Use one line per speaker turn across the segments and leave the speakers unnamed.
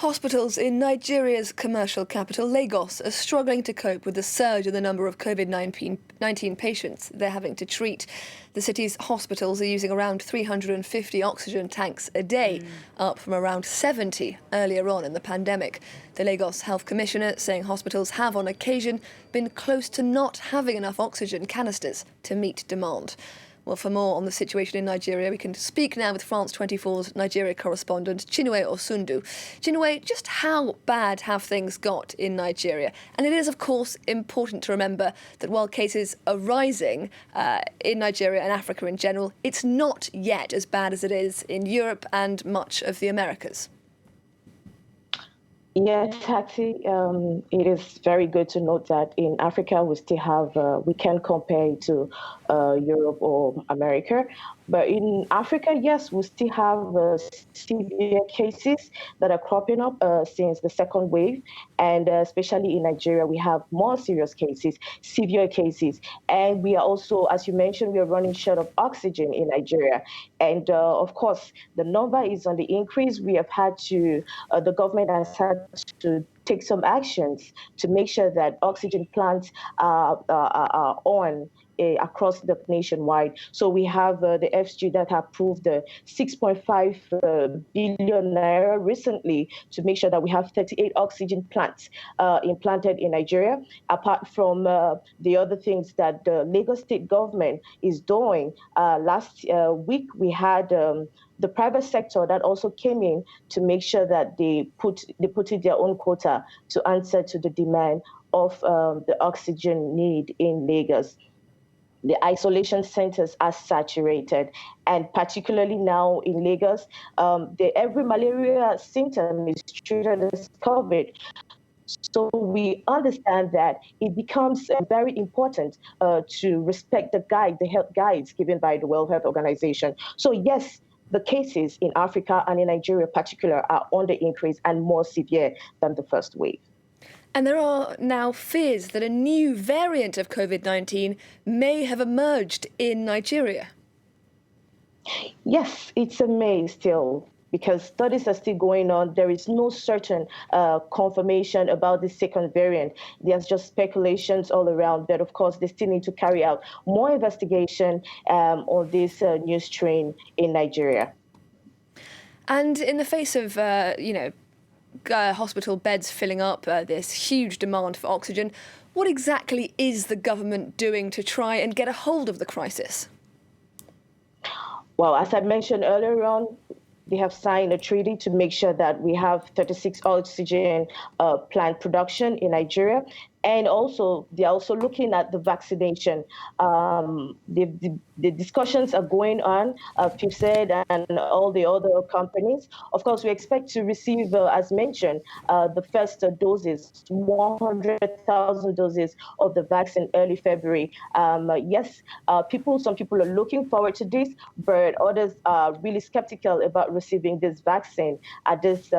Hospitals in Nigeria's commercial capital, Lagos, are struggling to cope with the surge in the number of COVID-19 patients they're having to treat. The city's hospitals are using around 350 oxygen tanks a day, up from around 70 earlier on in the pandemic. The Lagos Health Commissioner saying hospitals have on occasion been close to not having enough oxygen canisters to meet demand. Well, for more on the situation in Nigeria, we can speak now with France 24's Nigeria correspondent, Chinwe Osundu. Chinwe, just how bad have things got in Nigeria? And it is, of course, important to remember that while cases are rising in Nigeria and Africa in general, it's not yet as bad as it is in Europe and much of the Americas.
Yes, Hattie, it is very good to note that in Africa we still have, we can compare it to Europe or America. But in Africa, yes, we still have severe cases that are cropping up since the second wave. And especially in Nigeria, we have more serious cases, severe cases. And we are also, as you mentioned, we are running short of oxygen in Nigeria. And of course, the number is on the increase. We have had to, the government has had to take some actions to make sure that oxygen plants are on across the nationwide. So we have the FG that approved the 6.5 billion naira recently to make sure that we have 38 oxygen plants implanted in Nigeria, apart from the other things that the Lagos state government is doing. Last week, we had the private sector that also came in to make sure that they put in their own quota to answer to the demand of the oxygen need in Lagos. The isolation centers are saturated, and particularly now in Lagos, every malaria symptom is treated as COVID. So we understand that it becomes very important to respect the health guides given by the World Health Organization. So yes, the cases in Africa and in Nigeria in particular are on the increase and more severe than the first wave.
And there are now fears that a new variant of COVID-19 may have emerged in Nigeria.
Yes, it's a may still, because studies are still going on. There is no certain confirmation about the second variant. There's just speculations all around, but of course, they still need to carry out more investigation on this new strain in Nigeria.
And in the face of, hospital beds filling up, this huge demand for oxygen, what exactly is the government doing to try and get a hold of the crisis?
Well, as I mentioned earlier on, they have signed a treaty to make sure that we have 36 oxygen plant production in Nigeria. And also, they're also looking at the vaccination. The discussions are going on, PIPSED and all the other companies. Of course, we expect to receive, as mentioned, the first doses, 100,000 doses of the vaccine early February. Yes, some people are looking forward to this, but others are really skeptical about receiving this vaccine at this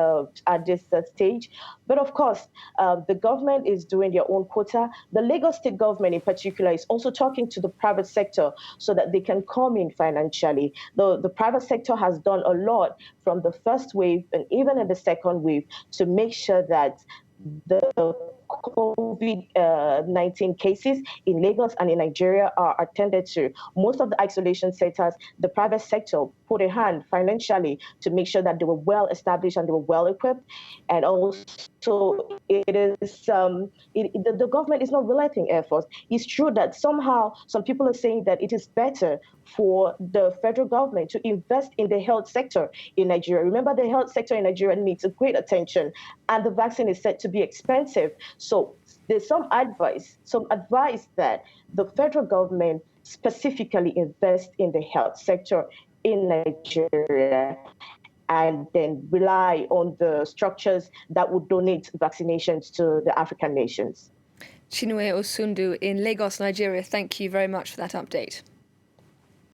stage. But of course, the government is doing their own quota. The Lagos state government in particular is also talking to the private sector so that they can come in financially. The private sector has done a lot from the first wave and even in the second wave to make sure that the COVID-19 cases in Lagos and in Nigeria are attended to. Most of the isolation centers, the private sector put a hand financially to make sure that they were well established and they were well equipped. And also, the government is not relating efforts. It's true that somehow some people are saying that it is better for the federal government to invest in the health sector in Nigeria. Remember, the health sector in Nigeria needs a great attention, and the vaccine is said to be expensive. So there's some advice that the federal government specifically invest in the health sector in Nigeria and then rely on the structures that would donate vaccinations to the African nations.
Chinwe Osundu in Lagos, Nigeria, thank you very much for that update.